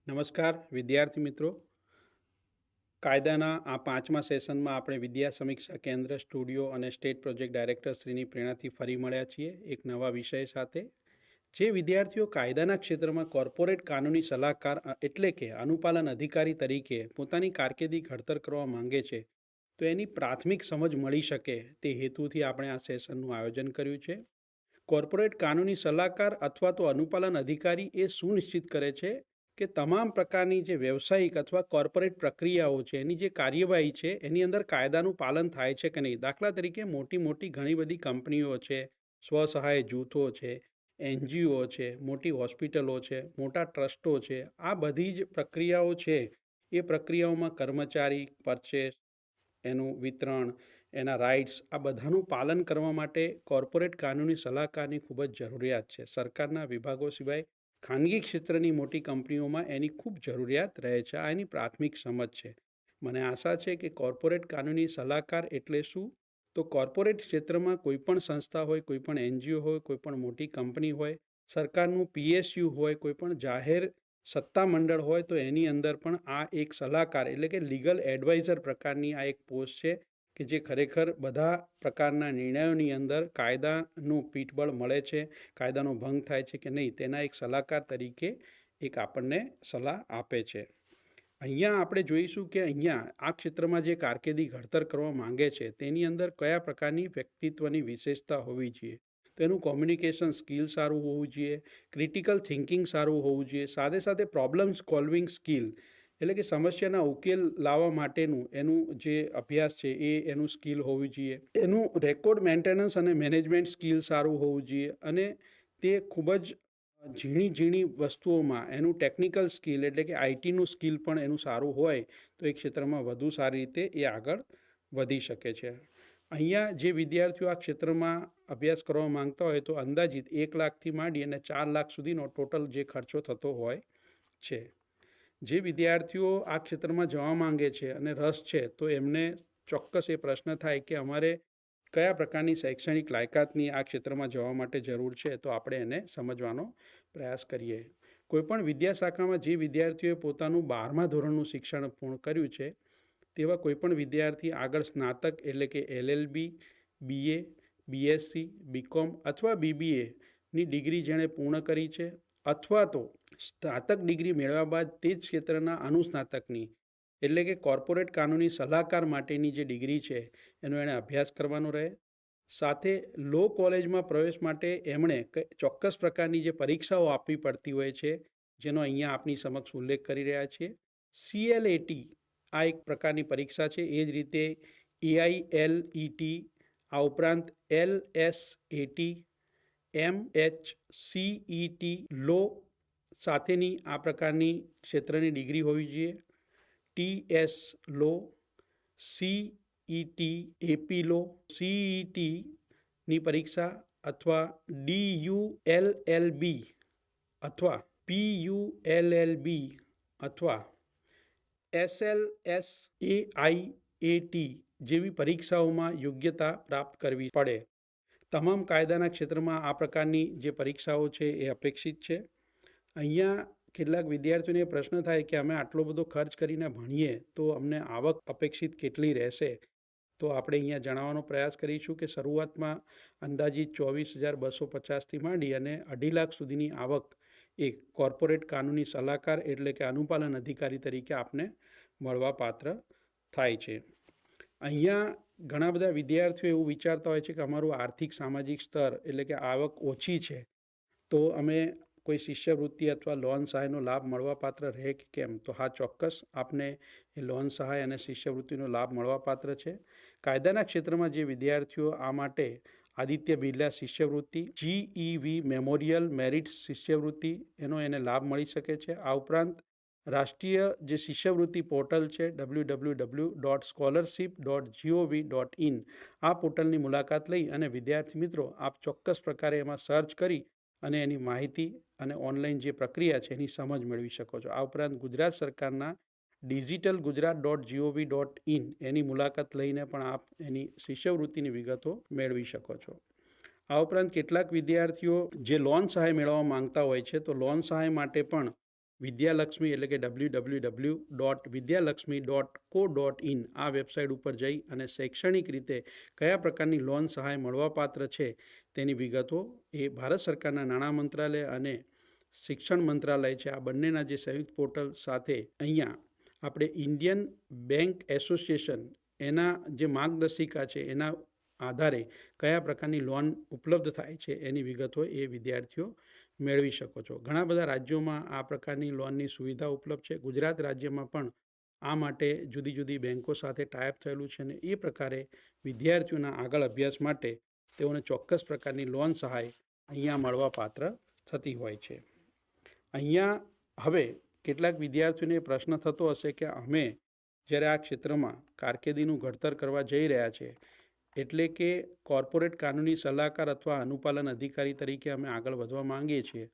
નમસ્કાર વિદ્યાર્થી મિત્રો. કાયદાના આ 5મા સેશનમાં આપણે વિદ્યા સમીક્ષા કેન્દ્ર સ્ટુડિયો અને સ્ટેટ પ્રોજેક્ટ ડાયરેક્ટર શ્રીની પ્રેરણાથી ફરી મળ્યા છીએ એક નવા વિષય સાથે. જે વિદ્યાર્થીઓ કાયદાના ક્ષેત્રમાં કોર્પોરેટ કાનૂની સલાહકાર એટલે કે અનુપાલન અધિકારી તરીકે પોતાની કારકિર્દી ઘડતર કરવા માંગે છે, તો એની પ્રાથમિક સમજ મળી શકે તે હેતુથી આપણે આ સેશનનું આયોજન કર્યું છે. કોર્પોરેટ કાનૂની સલાહકાર અથવા તો અનુપાલન અધિકારી એ સુનિશ્ચિત કરે છે કે તમામ પ્રકારની જે વ્યવસાયિક અથવા કોર્પોરેટ પ્રક્રિયાઓ છે, એની જે કાર્યવાહી છે, એની અંદર કાયદાનું પાલન થાય છે કે નહીં. દાખલા તરીકે મોટી મોટી ઘણી બધી કંપનીઓ છે, સ્વસહાય જૂથો છે, એનજીઓ છે, મોટી હોસ્પિટલો છે, મોટા ટ્રસ્ટો છે. આ બધી જ પ્રક્રિયાઓ છે, એ પ્રક્રિયાઓમાં કર્મચારી પરચેસ, એનું વિતરણ, એના રાઇટ્સ, આ બધાનું પાલન કરવા માટે કોર્પોરેટ કાનૂની સલાહકારની ખૂબ જ જરૂરિયાત છે. સરકારના વિભાગો સિવાય ખાનગી ક્ષેત્રની મોટી કંપનીઓમાં એની ખૂબ જરૂરિયાત રહે છે. આ એની પ્રાથમિક સમજ છે. મને આશા છે કે કોર્પોરેટ કાનૂની સલાહકાર એટલે શું, તો કોર્પોરેટ ક્ષેત્રમાં કોઈપણ સંસ્થા હોય, કોઈપણ એનજીઓ હોય, કોઈપણ મોટી કંપની હોય, સરકારનું પીએસયુ હોય, કોઈપણ જાહેર સત્તામંડળ હોય, તો એની અંદર પણ આ એક સલાહકાર એટલે કે લીગલ એડવાઇઝર પ્રકારની આ એક પોસ્ટ છે કે જે ખરેખર બધા પ્રકારના નિર્ણયોની અંદર કાયદાનું પીઠબળ મળે છે, કાયદાનો ભંગ થાય છે કે નહીં, તેના એક સલાહકાર તરીકે એક આપણને સલાહ આપે છે. અહીંયા આપણે જોઈશું કે અહીંયા આ ક્ષેત્રમાં જે કારકિર્દી ઘડતર કરવા માંગે છે, તેની અંદર કયા પ્રકારની વ્યક્તિત્વની વિશેષતા હોવી જોઈએ. તો એનું કોમ્યુનિકેશન સ્કિલ સારું હોવું જોઈએ, ક્રિટિકલ થિંકિંગ સારું હોવું જોઈએ, સાથે સાથે પ્રોબ્લેમ સોલ્વિંગ સ્કિલ એટલે કે સમસ્યાના ઉકેલ લાવવા માટેનું એનું જે અભ્યાસ છે એ એનું સ્કિલ હોવી જોઈએ. એનું રેકોર્ડ મેન્ટેનન્સ અને મેનેજમેન્ટ સ્કિલ સારું હોવું જોઈએ, અને તે ખૂબ જ ઝીણી ઝીણી વસ્તુઓમાં એનું ટેકનિકલ સ્કિલ એટલે કે આઈટીનું સ્કિલ પણ એનું સારું હોય તો એ ક્ષેત્રમાં વધુ સારી રીતે એ આગળ વધી શકે છે. અહીંયા જે વિદ્યાર્થીઓ આ ક્ષેત્રમાં અભ્યાસ કરવા માંગતા હોય તો અંદાજિત 1 લાખથી માંડી અને 4 લાખ સુધીનો ટોટલ જે ખર્ચો થતો હોય છે. જે વિદ્યાર્થીઓ આ ક્ષેત્રમાં જવા માંગે છે અને રસ છે, તો એમને ચોક્કસ એ પ્રશ્ન થાય કે અમારે કયા પ્રકારની શૈક્ષણિક લાયકાતની આ ક્ષેત્રમાં જવા માટે જરૂર છે, તો આપણે એને સમજવાનો પ્રયાસ કરીએ. કોઈપણ વિદ્યાશાખામાં જે વિદ્યાર્થીઓએ પોતાનું 12મા ધોરણનું શિક્ષણ પૂર્ણ કર્યું છે, તેવા કોઈપણ વિદ્યાર્થી આગળ સ્નાતક એટલે કે એલએલબી, બીએ, બીએસસી, બીકોમ અથવા બીબીએની ડિગ્રી જેણે પૂર્ણ કરી છે, અથવા તો સ્નાતક ડિગ્રી મેળવ્યા બાદ તે જ ક્ષેત્રના અનુસ્નાતકની એટલે કે કોર્પોરેટ કાનૂની સલાહકાર માટેની જે ડિગ્રી છે એનો એણે અભ્યાસ કરવાનો રહે. સાથે લો કોલેજમાં પ્રવેશ માટે એમણે ચોક્કસ પ્રકારની જે પરીક્ષાઓ આપવી પડતી હોય છે, જેનો અહીંયા આપની સમક્ષ ઉલ્લેખ કરી રહ્યા છીએ. CLAT આ એક પ્રકારની પરીક્ષા છે. એ જ રીતે AILET, આ ઉપરાંત LSAT, MHCET લો સાથેની આ પ્રકારની ક્ષેત્રની ડિગ્રી હોવી જોઈએ. TS લો, CET AP લો, CETની પરીક્ષા અથવા DULLB અથવા PULLB અથવા SLSAIAT જેવી પરીક્ષાઓમાં યોગ્યતા પ્રાપ્ત કરવી પડે. તમામ કાયદાના ક્ષેત્રમાં આ પ્રકારની જે પરીક્ષાઓ છે એ અપેક્ષિત છે. અહીંયા કેટલાક વિદ્યાર્થીઓને પ્રશ્ન થાય કે અમે આટલો બધો ખર્ચ કરીને ભણીએ તો અમને આવક અપેક્ષિત કેટલી રહેશે. તો આપણે અહીંયા જણાવવાનો પ્રયાસ કરીશું કે શરૂઆતમાં અંદાજિત 24,250થી માંડી અને 2.5 લાખ સુધીની આવક એક કોર્પોરેટ કાનૂની સલાહકાર એટલે કે અનુપાલન અધિકારી તરીકે આપને મળવાપાત્ર થાય છે. અહીંયા ઘણા બધા વિદ્યાર્થીઓ એવું વિચારતા હોય છે કે અમારું આર્થિક સામાજિક સ્તર એટલે કે આવક ઓછી છે, તો અમે કોઈ શિષ્યવૃત્તિ અથવા લોન સહાયનો લાભ મળવાપાત્ર રહે કે કેમ. તો હા, ચોક્કસ આપને એ લોન સહાય અને શિષ્યવૃત્તિનો લાભ મળવાપાત્ર છે. કાયદાના ક્ષેત્રમાં જે વિદ્યાર્થીઓ આ માટે આદિત્ય બિરલા શિષ્યવૃત્તિ, GEV મેમોરિયલ મેરિટ શિષ્યવૃત્તિ એનો એને લાભ મળી શકે છે. આ ઉપરાંત રાષ્ટ્રીય જે શિષ્યવૃત્તિ પોર્ટલ છે www.scholarship.gov.in, આ પોર્ટલની મુલાકાત લઈ અને વિદ્યાર્થી મિત્રો આપ ચોક્કસ પ્રકારે એમાં સર્ચ કરી અને એની માહિતી અને ઓનલાઈન જે પ્રક્રિયા છે એની સમજ મેળવી શકો છો. આ ઉપરાંત ગુજરાત સરકારના digitalgujarat.gov.in એની મુલાકાત લઈને પણ આપ એની શિષ્યવૃત્તિની વિગતો મેળવી શકો છો. આ ઉપરાંત કેટલાક વિદ્યાર્થીઓ જે લોન સહાય મેળવવા માંગતા હોય છે, તો લોન સહાય માટે પણ વિદ્યાલક્ષ્મી એટલે કે www.vidyalakshmi.co.in આ વેબસાઇટ ઉપર જઈ અને શૈક્ષણિક રીતે કયા પ્રકારની લોન સહાય મળવાપાત્ર છે તેની વિગતો એ ભારત સરકારના નાણાં મંત્રાલય અને શિક્ષણ મંત્રાલય છે આ બંનેના જે સંયુક્ત પોર્ટલ સાથે અહીંયા આપણે ઇન્ડિયન બેંક એસોસિએશન એના જે માર્ગદર્શિકા છે એના આધારે કયા પ્રકારની લોન ઉપલબ્ધ થાય છે એની વિગતો એ વિદ્યાર્થીઓ મેળવી શકો છો. ઘણા બધા રાજ્યોમાં આ પ્રકારની લોનની સુવિધા ઉપલબ્ધ છે. ગુજરાત રાજ્યમાં પણ આ માટે જુદી જુદી બેન્કો સાથે ટાઈપ થયેલું છે અને એ પ્રકારે વિદ્યાર્થીઓના આગળ અભ્યાસ માટે તેઓને ચોક્કસ પ્રકારની લોન સહાય અહીંયા મળવાપાત્ર થતી હોય છે. અહીંયા હવે કેટલાક વિદ્યાર્થીઓને પ્રશ્ન થતો હશે કે અમે જ્યારે આ ક્ષેત્રમાં કારકિર્દીનું ઘડતર કરવા જઈ રહ્યા છે એટલે કે કોર્પોરેટ કાનૂની સલાહકાર અથવા અનુપાલન અધિકારી તરીકે અમે આગળ વધવા માંગીએ છીએ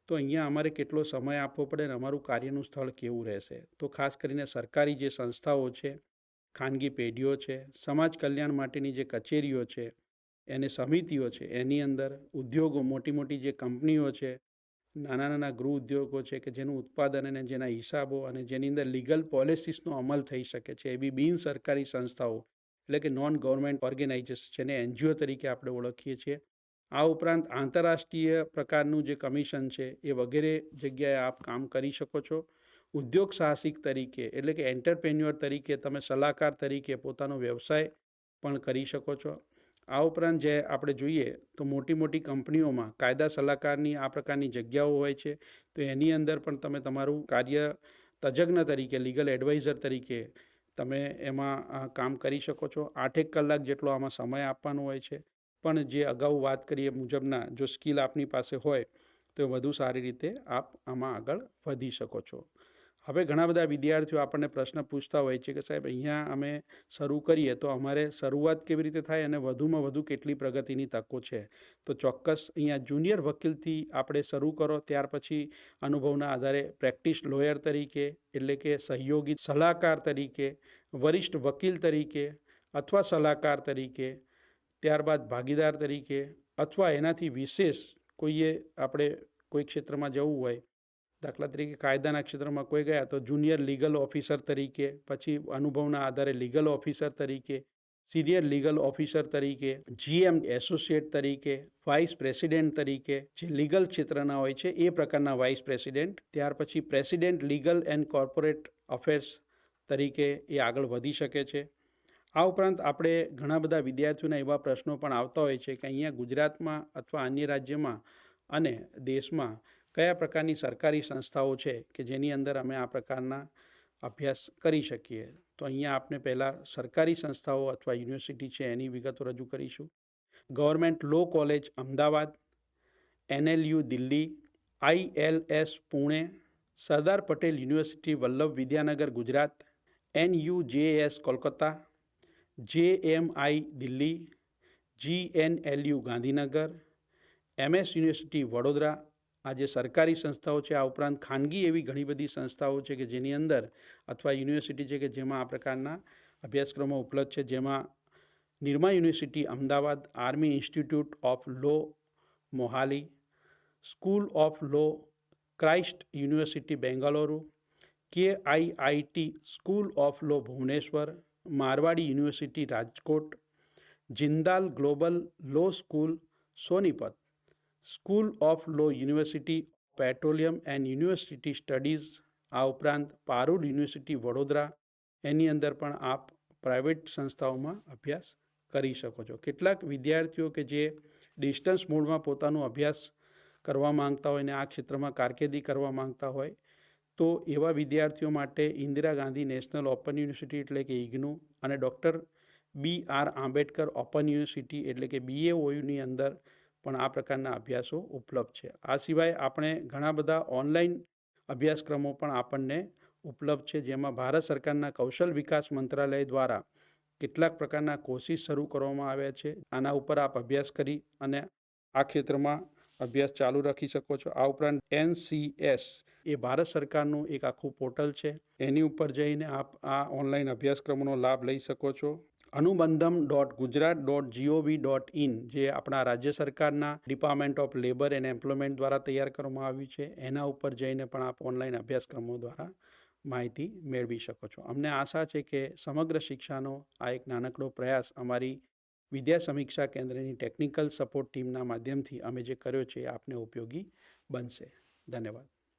તો અહીંયા અમારે કેટલો સમય આપવો પડે અને અમારું કાર્યનું સ્થળ કેવું રહેશે. તો ખાસ કરીને સરકારી જે સંસ્થાઓ છે, ખાનગી પેઢીઓ છે, સમાજ કલ્યાણ માટેની જે કચેરીઓ છે અને સમિતિઓ છે એની અંદર ઉદ્યોગો, મોટી મોટી જે કંપનીઓ છે, નાના નાના ગૃહ ઉદ્યોગો છે કે જેનું ઉત્પાદન અને જેના હિસાબો અને જેની અંદર લીગલ પોલિસીસનો અમલ થઈ શકે છે એવી બિન સરકારી સંસ્થાઓ એટલે કે નોન ગવર્મેન્ટ ઓર્ગેનાઇઝેશન જેને NGO તરીકે આપણે ઓળખીએ છીએ. આ ઉપરાંત આંતરરાષ્ટ્રીય પ્રકારનું જે કમિશન છે એ વગેરે જગ્યાએ આપ કામ કરી શકો છો. ઉદ્યોગ સાહસિક તરીકે એટલે કે એન્ટરપ્રેન્યોર તરીકે તમે સલાહકાર તરીકે પોતાનો વ્યવસાય પણ કરી શકો છો. આ ઉપરાંત જે આપણે જોઈએ તો મોટી મોટી કંપનીઓમાં કાયદા સલાહકારની આ પ્રકારની જગ્યાઓ હોય છે તો એની અંદર પણ તમે તમારું કાર્ય તજજ્ઞ તરીકે, લીગલ એડવાઇઝર તરીકે તમે એમાં કામ કરી શકો છો. 8 કલાક જેટલો આમાં સમય આપવાનો હોય છે પણ જે અગાઉ વાત કરીએ મુજબના જો સ્કિલ આપની પાસે હોય તો વધુ સારી રીતે આપ આમાં આગળ વધી શકો છો. હવે ઘણા બધા વિદ્યાર્થીઓ આપણને પ્રશ્ન પૂછતા હોય છે કે સાહેબ અહીંયા અમે શરૂ કરીએ તો અમારે શરૂઆત કેવી રીતે થાય અને વધુમાં વધુ કેટલી પ્રગતિની તકો છે. તો ચોક્કસ અહીંયા જુનિયર વકીલથી આપણે શરૂ કરો, ત્યાર પછી અનુભવના આધારે પ્રેક્ટિસ લોયર તરીકે એટલે કે સહયોગી સલાહકાર તરીકે, વરિષ્ઠ વકીલ તરીકે અથવા સલાહકાર તરીકે, ત્યારબાદ ભાગીદાર તરીકે અથવા એનાથી વિશેષ કોઈએ આપણે કોઈ ક્ષેત્રમાં જવું હોય, દાખલા તરીકે કાયદાના ક્ષેત્રમાં કોઈ ગયા તો જુનિયર લીગલ ઓફિસર તરીકે, પછી અનુભવના આધારે લીગલ ઓફિસર તરીકે, સિનિયર લીગલ ઓફિસર તરીકે, GM એસોસિએટ તરીકે, વાઇસ પ્રેસિડેન્ટ તરીકે, જે લીગલ ક્ષેત્રના હોય છે એ પ્રકારના વાઇસ પ્રેસિડેન્ટ, ત્યાર પછી president legal and corporate affairs તરીકે એ આગળ વધી શકે છે. આ ઉપરાંત આપણે ઘણા બધા વિદ્યાર્થીઓના એવા પ્રશ્નો પણ આવતા હોય છે કે અહીંયા ગુજરાતમાં અથવા અન્ય રાજ્યમાં અને દેશમાં કયા પ્રકારની સરકારી સંસ્થાઓ છે કે જેની અંદર અમે આ પ્રકારના અભ્યાસ કરી શકીએ. તો અહીંયા આપણે પહેલાં સરકારી સંસ્થાઓ અથવા યુનિવર્સિટી છે એની વિગતો રજૂ કરીશું. Government law college Ahmedabad, NLU Delhi, ILS Pune, Sardar Patel university Vallabh Vidyanagar Gujarat, NUJS Kolkata, JMI Delhi, GNLU Gandhinagar, MS university Vadodara. આ જે સરકારી સંસ્થાઓ છે. આ ઉપરાંત ખાનગી એવી ઘણી બધી સંસ્થાઓ છે કે જેની અંદર અથવા યુનિવર્સિટી છે કે જેમાં આ પ્રકારના અભ્યાસક્રમો ઉપલબ્ધ છે, જેમાં Nirma university Ahmedabad, army institute of law Mohali, school of law Christ university Bengaluru, KIIT school of law Bhubaneswar, Marwadi university Rajkot, Jindal global law school Sonipat, school of law university petroleum and university studies. આ ઉપરાંત પારુલ યુનિવર્સિટી વડોદરા, એની અંદર પણ આપ પ્રાઇવેટ સંસ્થાઓમાં અભ્યાસ કરી શકો છો. કેટલાક વિદ્યાર્થીઓ કે જે ડિસ્ટન્સ મોડમાં પોતાનો અભ્યાસ કરવા માંગતા હોય અને આ ક્ષેત્રમાં કારકિર્દી કરવા માંગતા હોય તો એવા વિદ્યાર્થીઓ માટે Indira Gandhi national open university એટલે કે IGNOU અને doctor BR Ambedkar open university એટલે કે BAOUની અંદર પણ આ પ્રકારના અભ્યાસો ઉપલબ્ધ છે. આ સિવાય આપણે ઘણા બધા ઓનલાઈન અભ્યાસક્રમો પણ આપણને ઉપલબ્ધ છે, જેમાં ભારત સરકારના કૌશલ વિકાસ મંત્રાલય દ્વારા કેટલાક પ્રકારના કોર્સિસ શરૂ કરવામાં આવ્યા છે. આના ઉપર આપ અભ્યાસ કરી અને આ ક્ષેત્રમાં અભ્યાસ ચાલુ રાખી શકો છો. આ ઉપરાંત NCS એ ભારત સરકારનું એક આખું પોર્ટલ છે, એની ઉપર જઈને આપ આ ઓનલાઈન અભ્યાસક્રમોનો લાભ લઈ શકો છો. અનુબંધમ.ગુજરાત.gov.in જે આપણા રાજ્ય સરકારના department of labour and employment દ્વારા તૈયાર કરવામાં આવ્યું છે, એના ઉપર જઈને પણ આપ ઓનલાઈન અભ્યાસક્રમો દ્વારા માહિતી મેળવી શકો છો. અમને આશા છે કે સમગ્ર શિક્ષાનો આ એક નાનકડો પ્રયાસ અમારી વિદ્યા સમીક્ષા કેન્દ્રની ટેકનિકલ સપોર્ટ ટીમના માધ્યમથી અમે જે કર્યો છે એ આપને ઉપયોગી બનશે. ધન્યવાદ.